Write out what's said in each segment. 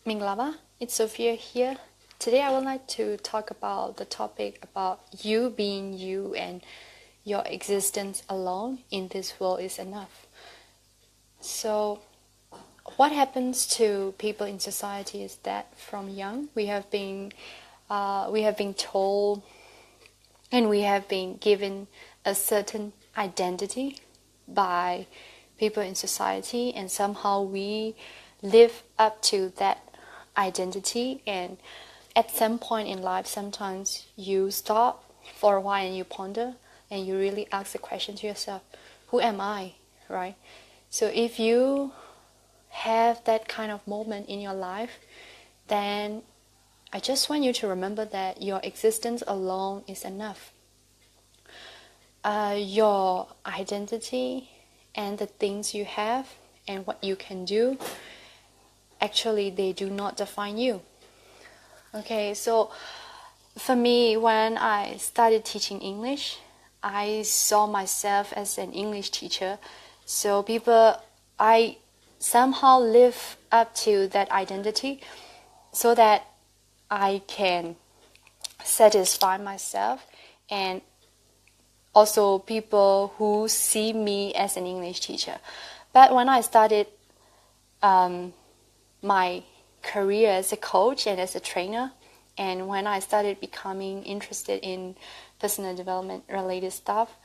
Minglava, it's Sophia here. Today I would like to talk about the topic about you being you and your existence alone in this world is enough. So what happens to people in society is that from young we have been told and we have been given a certain identity by people in society, and somehow we live up to that identity. And at some point in life, sometimes you stop for a while and you ponder and you really ask the question to yourself, who am I, right? So if you have that kind of moment in your life, then I just want you to remember that your existence alone is enough. Your identity and the things you have and what you can do, actually they do not define you. Okay, so for me, when I started teaching English, I saw myself as an English teacher. So I somehow live up to that identity so that I can satisfy myself and also people who see me as an English teacher. But when I started my career as a coach and as a trainer, and when I started becoming interested in personal development related stuff,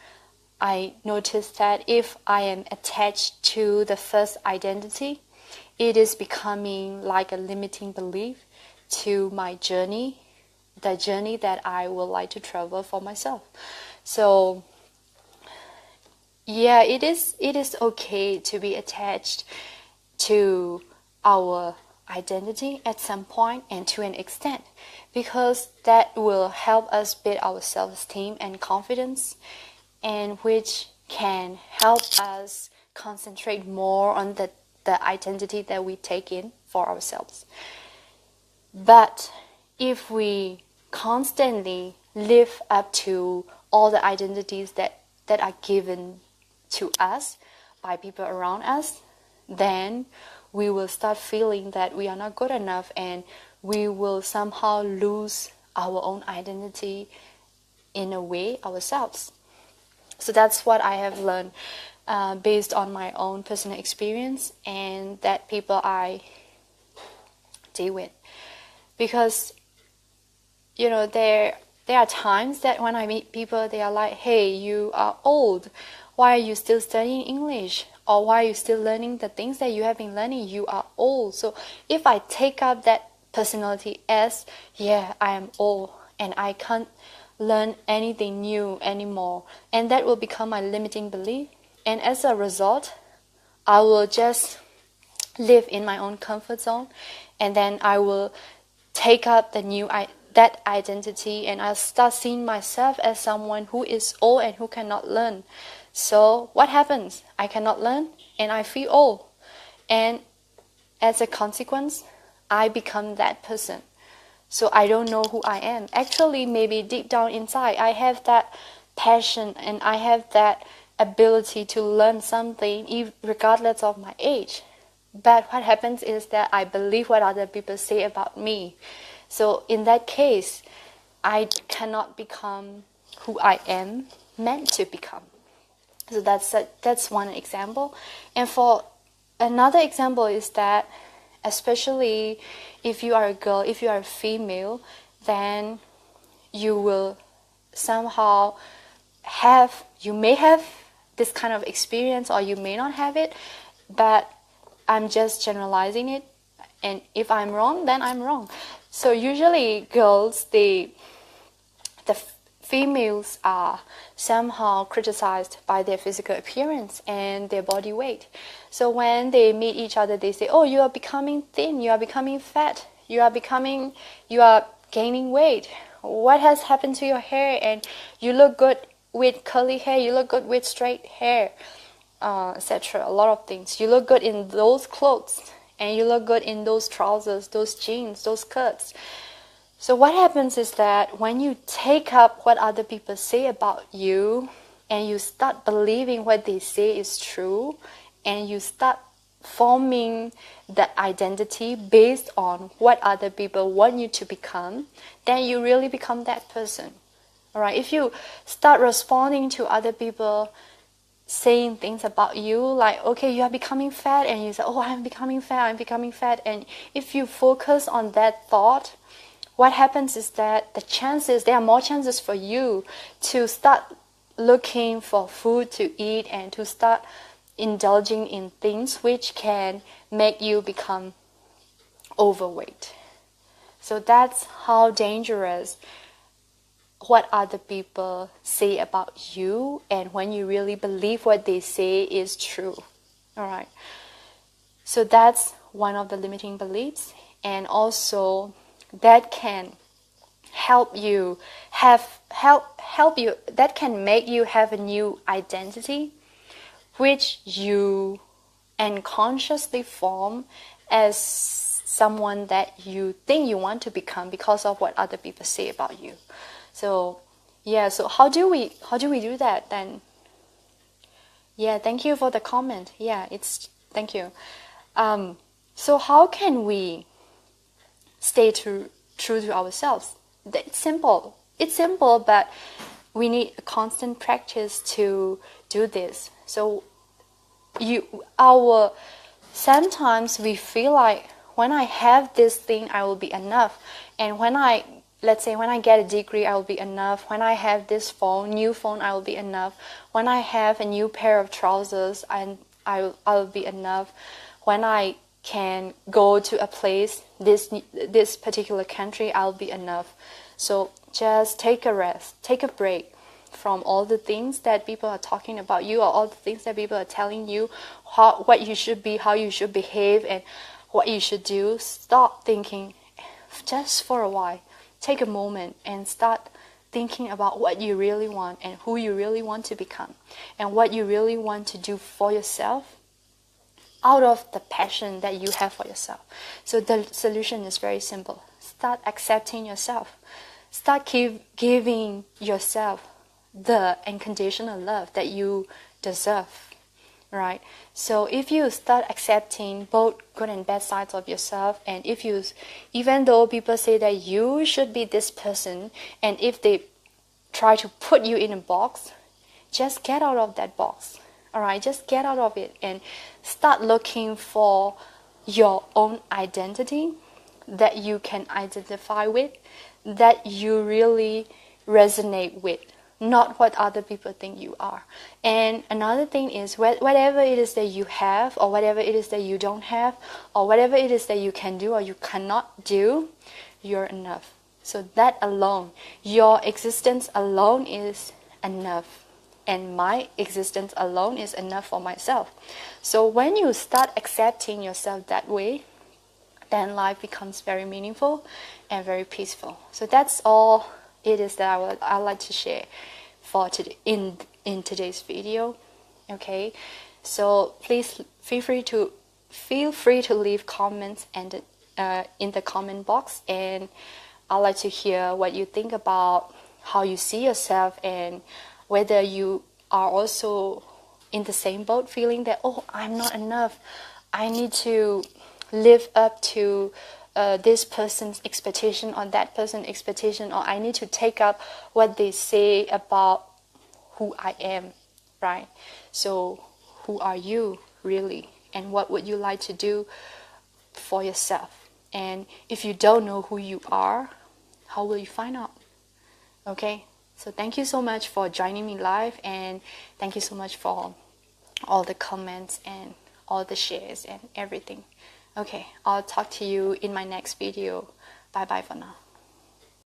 I noticed that if I am attached to the first identity, it is becoming like a limiting belief to my journey, the journey that I would like to travel for myself. So yeah, it is okay to be attached to our identity at some point and to an extent, because that will help us build our self-esteem and confidence, and which can help us concentrate more on the identity that we take in for ourselves. But if we constantly live up to all the identities that are given to us by people around us, then we will start feeling that we are not good enough, and we will somehow lose our own identity in a way ourselves. So that's what I have learned based on my own personal experience and that people I deal with. Because there are times that when I meet people, they are like, hey, you are old, why are you still studying English? Or why are you still learning the things that you have been learning? You are old. So if I take up that personality as, yeah, I am old and I can't learn anything new anymore, and that will become my limiting belief, and as a result I will just live in my own comfort zone, and then I will take up that identity, and I'll start seeing myself as someone who is old and who cannot learn. So what happens? I cannot learn and I feel old, and as a consequence I become that person. So I don't know who I am. Actually, maybe deep down inside I have that passion and I have that ability to learn something regardless of my age. But what happens is that I believe what other people say about me. So in that case, I cannot become who I am meant to become. So that's one example. And for another example is that, especially if you are a girl, if you are a female, then you will somehow you may have this kind of experience or you may not have it, but I'm just generalizing it, and if I'm wrong, then I'm wrong. So usually girls, the females are somehow criticized by their physical appearance and their body weight. So when they meet each other, they say, oh, you are becoming thin, you are becoming fat, you are gaining weight. What has happened to your hair? And you look good with curly hair, you look good with straight hair, etc. A lot of things. You look good in those clothes, and you look good in those trousers, those jeans, those skirts. So what happens is that when you take up what other people say about you and you start believing what they say is true, and you start forming the identity based on what other people want you to become, then you really become that person. All right, if you start responding to other people saying things about you, like, okay, you are becoming fat, and you say, oh, I'm becoming fat, and if you focus on that thought, what happens is that there are more chances for you to start looking for food to eat and to start indulging in things which can make you become overweight. So that's how dangerous what other people say about you, and when you really believe what they say is true. All right. So that's one of the limiting beliefs, and also that can help you that can make you have a new identity which you unconsciously form as someone that you think you want to become because of what other people say about you. So yeah, so how do we do that then? Yeah, thank you for the comment. Yeah, thank you. So how can we stay true to ourselves? It's simple. It's simple, but we need a constant practice to do this. So sometimes we feel like, when I have this thing, I will be enough. And let's say when I get a degree, I will be enough. When I have this new phone, I will be enough. When I have a new pair of trousers, I will be enough. When I can go to a place, this particular country, I'll be enough. So just take a rest, take a break from all the things that people are talking about you, or all the things that people are telling you, what you should be, how you should behave, and what you should do. Stop thinking just for a while. Take a moment and start thinking about what you really want and who you really want to become and what you really want to do for yourself out of the passion that you have for yourself. So the solution is very simple. Start accepting yourself. Start giving yourself the unconditional love that you deserve, right? So if you start accepting both good and bad sides of yourself, and even though people say that you should be this person, and if they try to put you in a box, just get out of that box. All right, just get out of it and start looking for your own identity that you can identify with, that you really resonate with, not what other people think you are. And another thing is, whatever it is that you have, or whatever it is that you don't have, or whatever it is that you can do or you cannot do, you're enough. So that alone, your existence alone is enough. And my existence alone is enough for myself. So when you start accepting yourself that way, then life becomes very meaningful and very peaceful. So that's all it is that I'd like to share for today in today's video. Okay, so please feel free to leave comments and in the comment box, and I'd like to hear what you think about how you see yourself, and whether you are also in the same boat, feeling that, oh, I'm not enough, I need to live up to this person's expectation or that person's expectation, or I need to take up what they say about who I am, right? So who are you really, and what would you like to do for yourself? And if you don't know who you are, how will you find out? Okay, so thank you so much for joining me live, and thank you so much for all the comments and all the shares and everything. Okay, I'll talk to you in my next video. Bye bye for now.